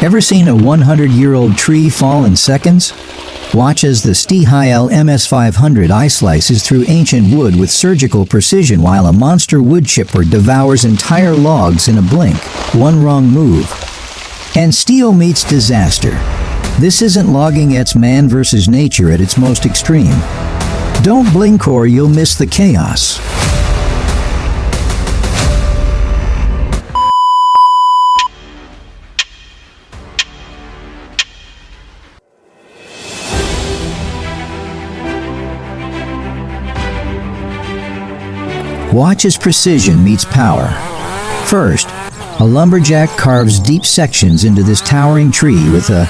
Ever seen a 100-year-old tree fall in seconds? Watch as the STIHL MS500 slices through ancient wood with surgical precision while a monster wood chipper devours entire logs in a blink. One wrong move, and steel meets disaster. This isn't logging, it's man versus nature at its most extreme. Don't blink or you'll miss the chaos. Watch as precision meets power. First, a lumberjack carves deep sections into this towering tree with a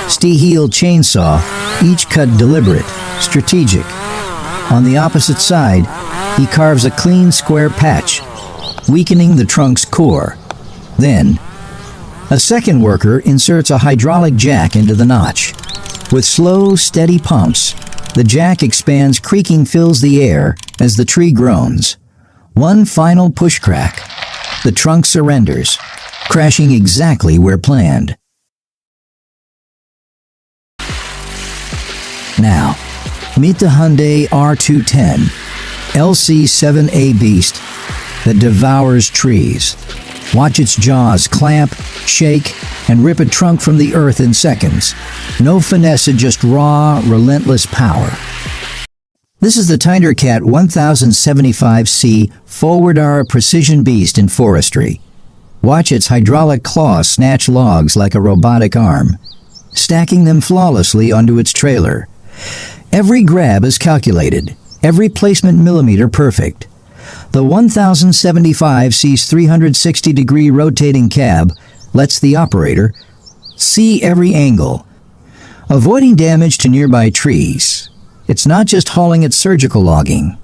STIHL chainsaw, each cut deliberate, strategic. On the opposite side, he carves a clean square patch, weakening the trunk's core. Then, a second worker inserts a hydraulic jack into the notch. With slow, steady pumps, the jack expands, creaking fills the air as the tree groans. One final push crack. The trunk surrenders, crashing exactly where planned. Now, meet the Hyundai R210 LC7A beast that devours trees. Watch its jaws clamp, shake, and rip a trunk from the earth in seconds. No finesse, just raw, relentless power. This is the Tindercat 1075C Forward-R precision beast in forestry. Watch its hydraulic claw snatch logs like a robotic arm, stacking them flawlessly onto its trailer. Every grab is calculated, every placement millimeter perfect. The 1075C's 360-degree rotating cab lets the operator see every angle, avoiding damage to nearby trees. It's not just hauling, it's surgical logging.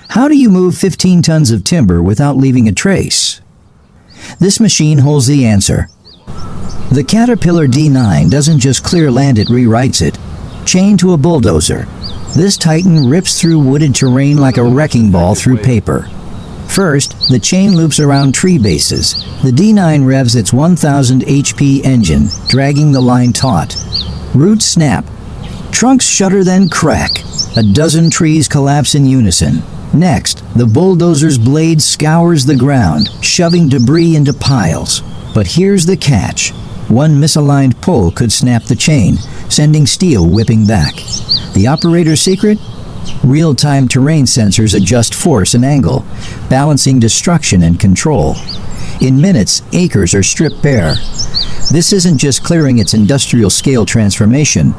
How do you move 15 tons of timber without leaving a trace? This machine holds the answer. The Caterpillar D9 doesn't just clear land, it rewrites it. Chained to a bulldozer, this titan rips through wooded terrain like a wrecking ball through paper. First, the chain loops around tree bases. The D9 revs its 1000 HP engine, dragging the line taut. Roots snap. Trunks shudder, then crack. A dozen trees collapse in unison. Next, the bulldozer's blade scours the ground, shoving debris into piles. But here's the catch. One misaligned pull could snap the chain, sending steel whipping back. The operator's secret? Real-time terrain sensors adjust force and angle, balancing destruction and control. In minutes, acres are stripped bare. This isn't just clearing, it's industrial-scale transformation.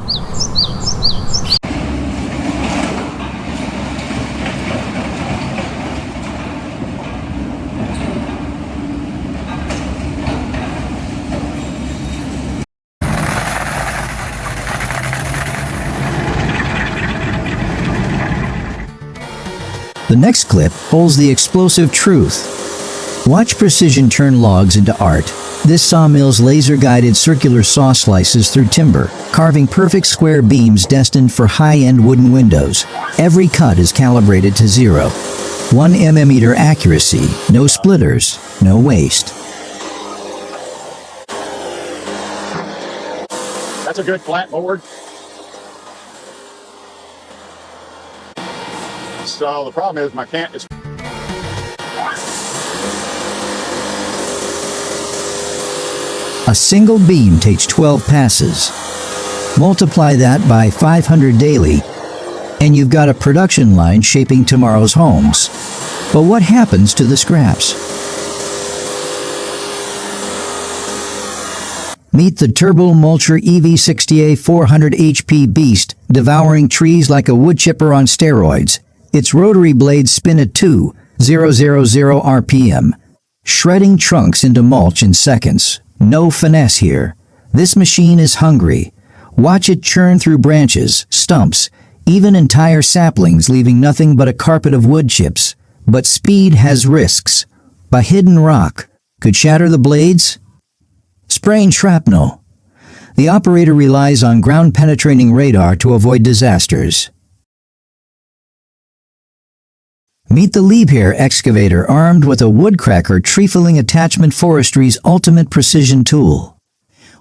The next clip holds the explosive truth. Watch precision turn logs into art. This sawmill's laser-guided circular saw slices through timber, carving perfect square beams destined for high-end wooden windows. Every cut is calibrated to 0. 1 mm accuracy, no splitters, no waste. That's a good flat board. So the problem is my cant is... A single beam takes 12 passes. Multiply that by 500 daily, and you've got a production line shaping tomorrow's homes. But what happens to the scraps? Meet the Turbo Mulcher EV60A 400 HP beast, devouring trees like a wood chipper on steroids. Its rotary blades spin at 2,000 RPM, shredding trunks into mulch in seconds. No finesse here. This machine is hungry. Watch it churn through branches, stumps, even entire saplings, leaving nothing but a carpet of wood chips. But speed has risks. A hidden rock could shatter the blades. Spraying shrapnel. The operator relies on ground-penetrating radar to avoid disasters. Meet the Liebherr excavator armed with a woodcracker tree-felling attachment, forestry's ultimate precision tool.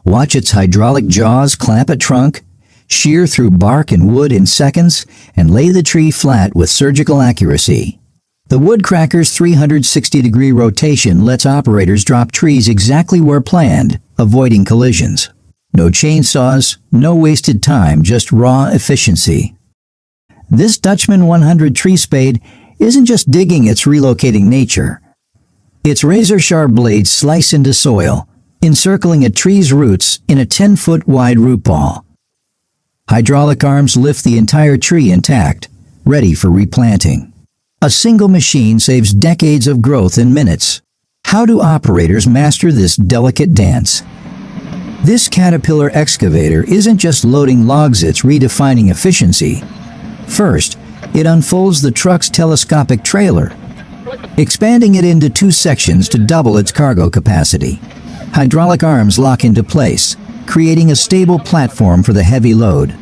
Watch its hydraulic jaws clamp a trunk, shear through bark and wood in seconds, and lay the tree flat with surgical accuracy. The woodcracker's 360-degree rotation lets operators drop trees exactly where planned, avoiding collisions. No chainsaws, no wasted time, just raw efficiency. This Dutchman 100 tree spade isn't just digging, it's relocating nature. Its razor-sharp blades slice into soil, encircling a tree's roots in a 10-foot wide root ball. Hydraulic arms lift the entire tree intact, ready for replanting. A single machine saves decades of growth in minutes. How do operators master this delicate dance? This Caterpillar excavator isn't just loading logs, it's redefining efficiency. First, it unfolds the truck's telescopic trailer, expanding it into 2 sections to double its cargo capacity. Hydraulic arms lock into place, creating a stable platform for the heavy load.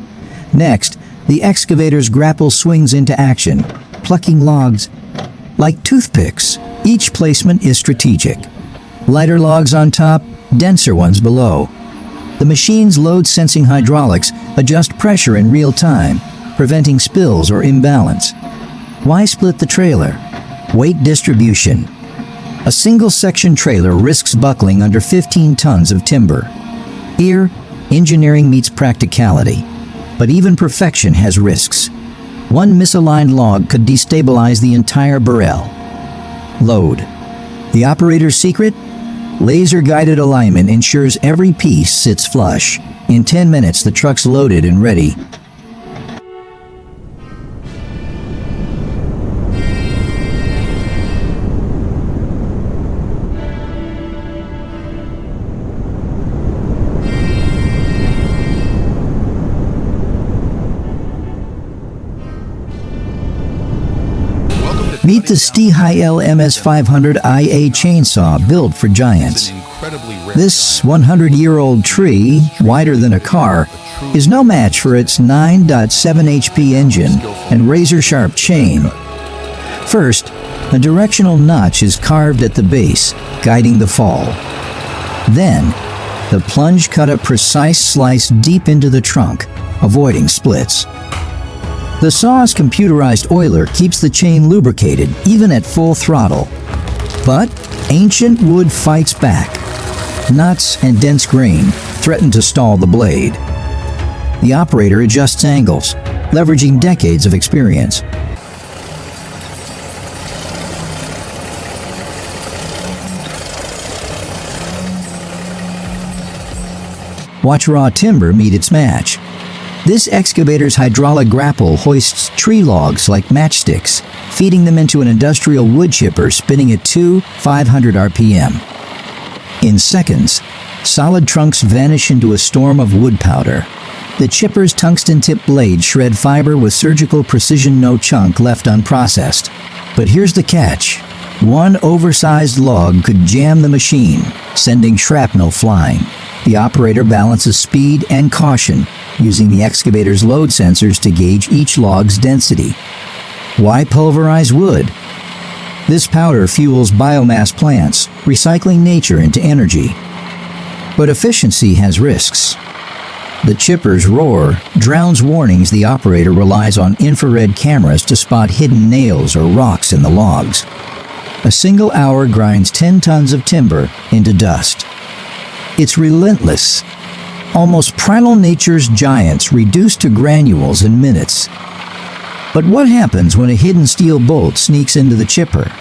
Next, the excavator's grapple swings into action, plucking logs like toothpicks. Each placement is strategic. Lighter logs on top, denser ones below. The machine's load-sensing hydraulics adjust pressure in real time, preventing spills or imbalance. Why split the trailer? Weight distribution. A single-section trailer risks buckling under 15 tons of timber. Here, engineering meets practicality. But even perfection has risks. One misaligned log could destabilize the entire barrel. Load. The operator's secret? Laser-guided alignment ensures every piece sits flush. In 10 minutes, the truck's loaded and ready. Meet the STIHL MS500 IA chainsaw built for giants. This 100-year-old tree, wider than a car, is no match for its 9.7 HP engine and razor-sharp chain. First, a directional notch is carved at the base, guiding the fall. Then, the plunge cut a precise slice deep into the trunk, avoiding splits. The saw's computerized oiler keeps the chain lubricated even at full throttle. But ancient wood fights back. Nuts and dense grain threaten to stall the blade. The operator adjusts angles, leveraging decades of experience. Watch raw timber meet its match. This excavator's hydraulic grapple hoists tree logs like matchsticks, feeding them into an industrial wood chipper spinning at 500 RPM. In seconds, solid trunks vanish into a storm of wood powder. The chipper's tungsten-tipped blades shred fiber with surgical precision, no chunk left unprocessed. But here's the catch. One oversized log could jam the machine, sending shrapnel flying. The operator balances speed and caution, using the excavator's load sensors to gauge each log's density. Why pulverize wood? This powder fuels biomass plants, recycling nature into energy. But efficiency has risks. The chipper's roar drowns warnings. The operator relies on infrared cameras to spot hidden nails or rocks in the logs. A single hour grinds 10 tons of timber into dust. It's relentless. Almost primal, nature's giants reduced to granules in minutes. But what happens when a hidden steel bolt sneaks into the chipper?